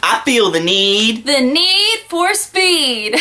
I feel the need. The need for speed.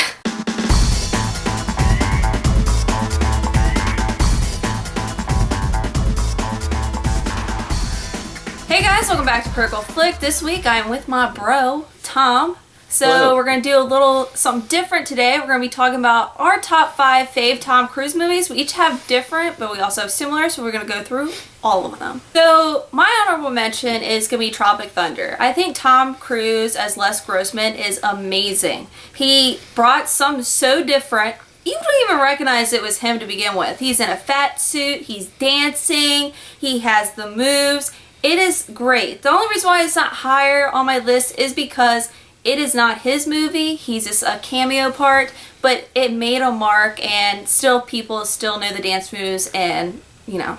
Hey guys, welcome back to Critical Flick. This week I am with my bro, Tom. So Hello. We're going to do a little something different today. We're going to be talking about our top 5 fave Tom Cruise movies. We each have different, but we also have similar, so we're going to go through all of them. So my honorable mention is going to be Tropic Thunder. I think Tom Cruise as Les Grossman is amazing. He brought something so different. You don't even recognize it was him to begin with. He's in a fat suit, he's dancing, he has the moves. It is great. The only reason why it's not higher on my list is because it is not his movie. He's just a cameo part, but it made a mark, and still people still know the dance moves and, you know,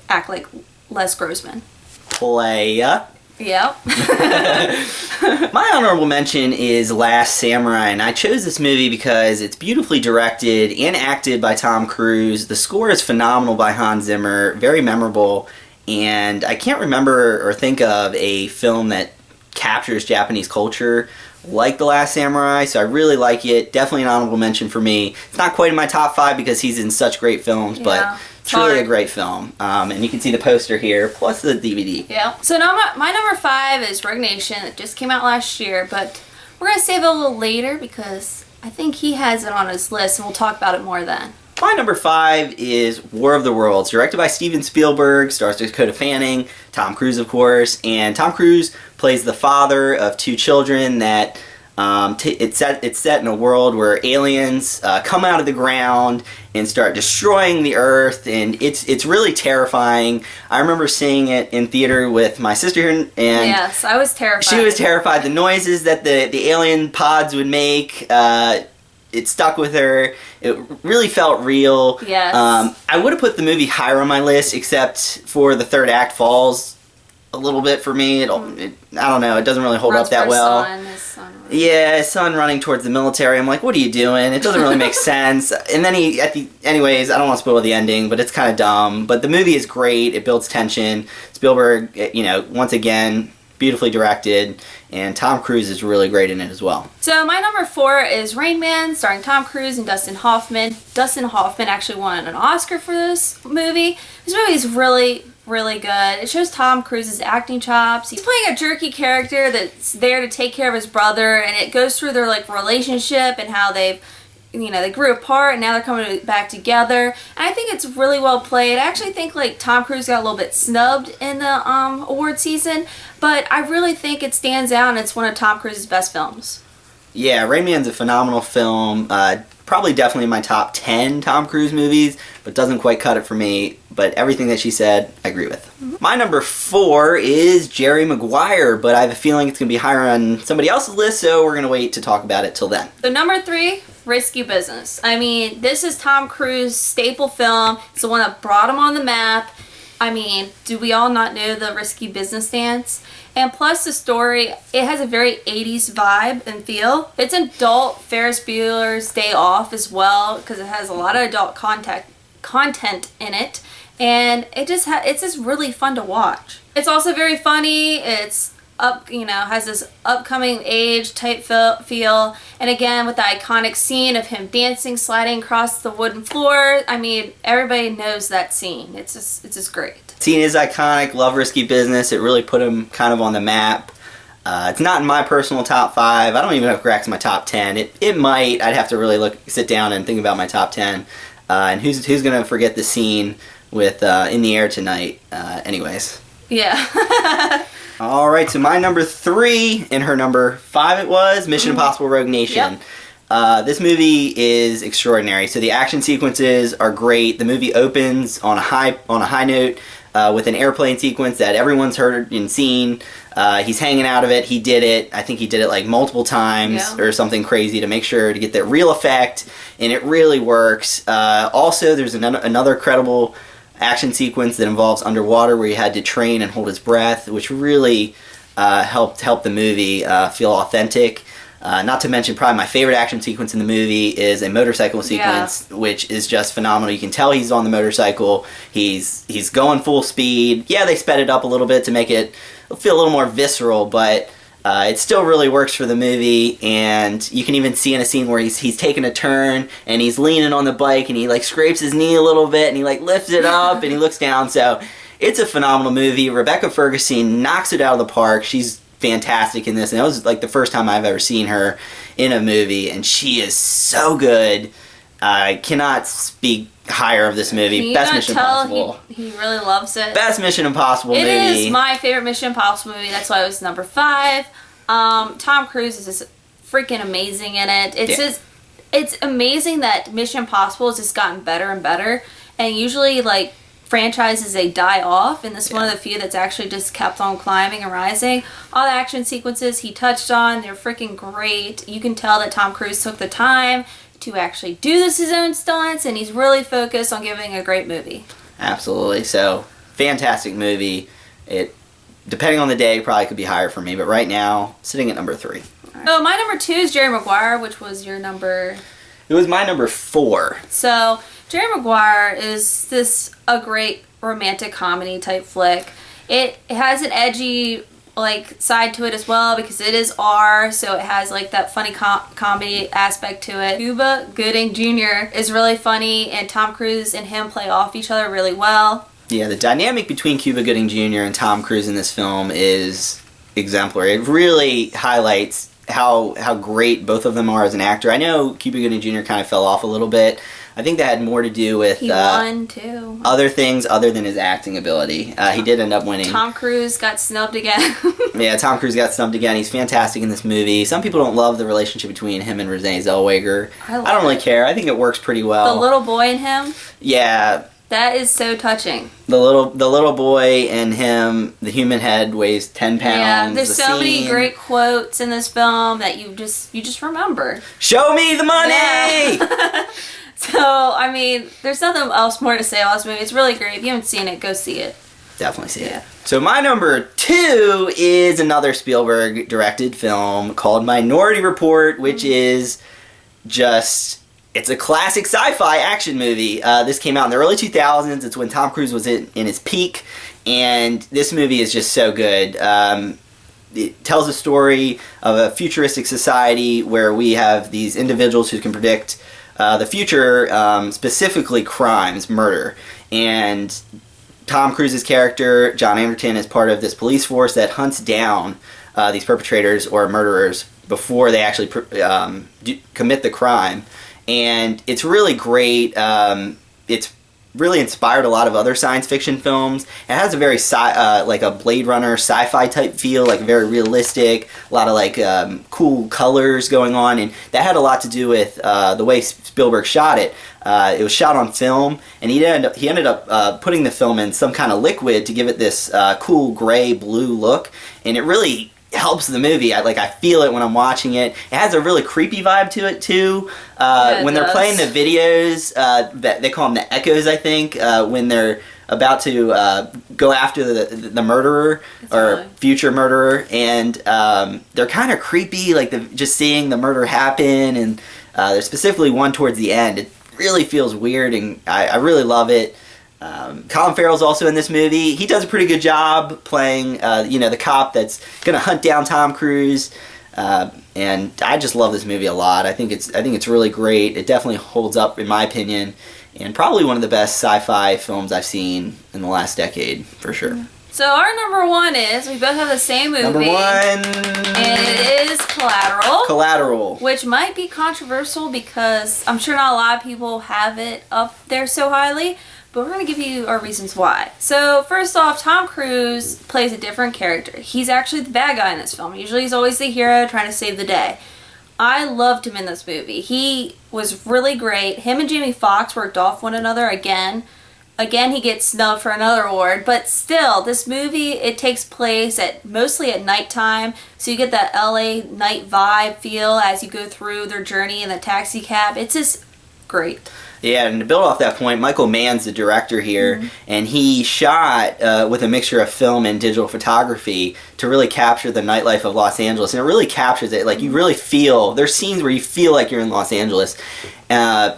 act like Les Grossman. Playa. Yep. My honorable mention is Last Samurai, and I chose this movie because it's beautifully directed and acted by Tom Cruise. The score is phenomenal by Hans Zimmer, very memorable, and I can't remember or think of a film that captures Japanese culture like The Last Samurai, so I really like it. Definitely an honorable mention for me. It's not quite in my top 5 because he's in such great films, but it's really a great film. And you can see the poster here, plus the DVD. Yeah. So now my number 5 is Rogue Nation. It just came out last year, but we're going to save it a little later because I think he has it on his list, and we'll talk about it more then. My number 5 is War of the Worlds, directed by Steven Spielberg, stars Dakota Fanning, Tom Cruise, of course, and Tom Cruise plays the father of 2 children that it's set in a world where aliens come out of the ground and start destroying the earth, and it's really terrifying. I remember seeing it in theater with my sister, and yes, I was terrified. She was terrified. The noises that the alien pods would make, it stuck with her. It really felt real. Yes. I would have put the movie higher on my list, except for the third act falls a little bit for me. I don't know. It doesn't really hold up that well. His son. Yeah, his son running towards the military. I'm like, what are you doing? It doesn't really make sense. And then anyways, I don't want to spoil the ending, but it's kind of dumb. But the movie is great. It builds tension. Spielberg, once again, beautifully directed, and Tom Cruise is really great in it as well. So my number 4 is Rain Man, starring Tom Cruise and Dustin Hoffman. Dustin Hoffman actually won an Oscar for this movie. This movie is really, really good. It shows Tom Cruise's acting chops. He's playing a jerky character that's there to take care of his brother, and it goes through their relationship and how they grew apart and now they're coming back together. And I think it's really well played. I actually think Tom Cruise got a little bit snubbed in the award season, but I really think it stands out and it's one of Tom Cruise's best films. Yeah, Rain Man's a phenomenal film. Probably definitely in my top 10 Tom Cruise movies, but doesn't quite cut it for me. But everything that she said, I agree with. Mm-hmm. My number 4 is Jerry Maguire, but I have a feeling it's going to be higher on somebody else's list, so we're going to wait to talk about it till then. So number 3, Risky Business. I mean, this is Tom Cruise's staple film. It's the one that brought him on the map. I mean, do we all not know the Risky Business dance? And plus the story, it has a very 80s vibe and feel. It's adult Ferris Bueller's Day Off as well, because it has a lot of adult content in it. And it's just really fun to watch. It's also very funny. It's has this upcoming age type feel. And again, with the iconic scene of him dancing, sliding across the wooden floor. I mean, everybody knows that scene. It's just great. Scene is iconic. Love Risky Business. It really put him kind of on the map. It's not in my personal top 5. I don't even know if it cracks my top 10. It might. I'd have to really sit down and think about my top 10. And who's going to forget the scene with In the Air Tonight? Anyways. Yeah. All right, so my number 3 and her number 5 it was Mission Impossible Rogue Nation. Yep. This movie is extraordinary. So the action sequences are great. The movie opens on a high note with an airplane sequence that everyone's heard and seen. He's hanging out of it. He did it. I think he did it multiple times or something crazy to make sure to get that real effect, and it really works. Also, there's another credible action sequence that involves underwater where he had to train and hold his breath, which really helped the movie feel authentic. Not to mention, probably my favorite action sequence in the movie is a motorcycle sequence, which is just phenomenal. You can tell he's on the motorcycle. He's going full speed. Yeah, they sped it up a little bit to make it feel a little more visceral, but it still really works for the movie, and you can even see in a scene where he's taking a turn and he's leaning on the bike and he like scrapes his knee a little bit and he like lifts it up and he looks down. So it's a phenomenal movie. Rebecca Ferguson knocks it out of the park. She's fantastic in this, and that was like the first time I've ever seen her in a movie, and she is so good. I cannot speak higher of this movie. Can you Best not Mission tell Impossible. He really loves it. Best Mission Impossible movie. It is my favorite Mission Impossible movie. That's why it was number 5. Tom Cruise is just freaking amazing in it. It's amazing that Mission Impossible has just gotten better and better. And usually, like, franchises, they die off, and this is one of the few that's actually just kept on climbing and rising. All the action sequences he touched on, they're freaking great. You can tell that Tom Cruise took the time to actually do his own stunts, and he's really focused on giving a great movie. Absolutely. So, fantastic movie. It, depending on the day, probably could be higher for me, but right now, sitting at number 3. Right. So, my number 2 is Jerry Maguire, which was your number... It was my number 4. So, Jerry Maguire is a great romantic comedy type flick. It has an edgy like side to it as well because it is R, so it has like that funny comedy aspect to it. Cuba Gooding Jr. is really funny, and Tom Cruise and him play off each other really well. Yeah, the dynamic between Cuba Gooding Jr. and Tom Cruise in this film is exemplary. It really highlights how great both of them are as an actor. I know Cuba Gooding Jr. kind of fell off a little bit. I think that had more to do with he won too. Other things other than his acting ability. He did end up winning. Tom Cruise got snubbed again. Yeah, Tom Cruise got snubbed again. He's fantastic in this movie. Some people don't love the relationship between him and Renee Zellweger. I don't really care. I think it works pretty well. The little boy and him? Yeah. That is so touching. The little boy and him, the human head weighs 10 pounds. Yeah, there's so many great quotes in this film that you just remember. Show me the money! Yeah. So, I mean, there's nothing else more to say about this movie. It's really great. If you haven't seen it, go see it. Definitely see it. So my number 2 is another Spielberg directed film called Minority Report, which is just... It's a classic sci-fi action movie. This came out in the early 2000s. It's when Tom Cruise was in his peak, and this movie is just so good. It tells a story of a futuristic society where we have these individuals who can predict the future, specifically crimes, murder. And Tom Cruise's character, John Anderton, is part of this police force that hunts down these perpetrators or murderers before they actually commit the crime. And it's really great. It's really inspired a lot of other science fiction films. It has a very like a Blade Runner sci-fi type feel, like very realistic, a lot of like cool colors going on, and that had a lot to do with the way Spielberg shot it. It was shot on film, and he ended up putting the film in some kind of liquid to give it this cool gray blue look, and it really helps the movie. I feel it when I'm watching it. It has a really creepy vibe to it too. When they're playing the videos, that they call them the echoes, I think, when they're about to go after the murderer or future murderer, and they're kind of creepy, like just seeing the murder happen, and there's specifically one towards the end. It really feels weird, and I really love it. Colin Farrell's also in this movie. He does a pretty good job playing, the cop that's gonna hunt down Tom Cruise, and I just love this movie a lot. I think it's really great. It definitely holds up in my opinion, and probably one of the best sci-fi films I've seen in the last decade for sure. So our number 1 is, we both have the same movie. Number 1, and it is Collateral. Collateral, which might be controversial because I'm sure not a lot of people have it up there so highly. But we're going to give you our reasons why. So, first off, Tom Cruise plays a different character. He's actually the bad guy in this film. Usually he's always the hero trying to save the day. I loved him in this movie. He was really great. Him and Jamie Foxx worked off one another again. Again, he gets snubbed for another award. But still, this movie, it takes place mostly at nighttime. So you get that LA night vibe feel as you go through their journey in the taxi cab. It's just great. Yeah, and to build off that point, Michael Mann's the director here, and he shot with a mixture of film and digital photography to really capture the nightlife of Los Angeles, and it really captures it. Like, you really feel, there's scenes where you feel like you're in Los Angeles,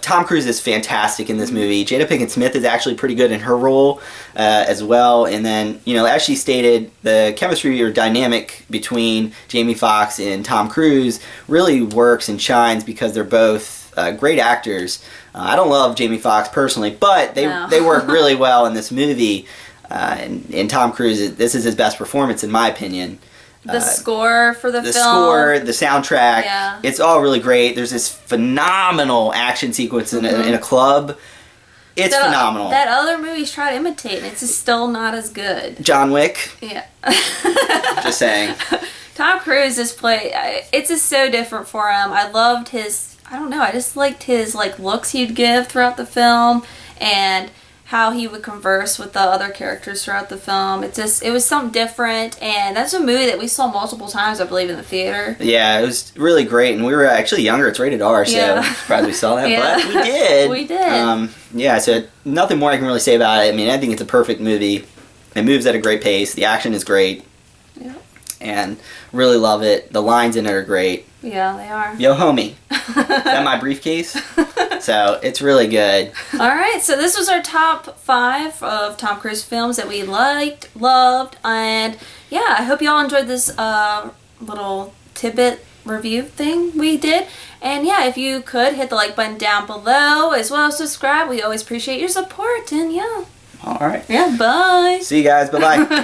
Tom Cruise is fantastic in this movie. Jada Pinkett Smith is actually pretty good in her role as well. And then, as she stated, the chemistry or dynamic between Jamie Foxx and Tom Cruise really works and shines because they're both great actors. I don't love Jamie Foxx personally, but they work really well in this movie. And Tom Cruise, this is his best performance in my opinion. The score for the film. The score, the soundtrack, yeah. It's all really great. There's this phenomenal action sequence in a club. It's phenomenal. That other movies try to imitate, and it's just still not as good. John Wick. Yeah. Just saying. Tom Cruise's play, it's just so different for him. I loved his, I don't know, I just liked his looks he'd give throughout the film, and how he would converse with the other characters throughout the film. It was something different, and that's a movie that we saw multiple times, I believe, in the theater. Yeah, it was really great, and we were actually younger. It's rated R, so I'm surprised we saw that, but we did. We did. Yeah, so nothing more I can really say about it. I mean, I think it's a perfect movie. It moves at a great pace. The action is great. Yeah. And really love it. The lines in it are great. Yeah, they are. Yo, homie. Is that my briefcase? So, it's really good. Alright, so this was our top 5 of Tom Cruise films that we liked, loved, and yeah, I hope you all enjoyed this little tidbit review thing we did. And yeah, if you could, hit the like button down below, as well as subscribe. We always appreciate your support, and yeah. Alright. Yeah, bye. See you guys. Bye-bye.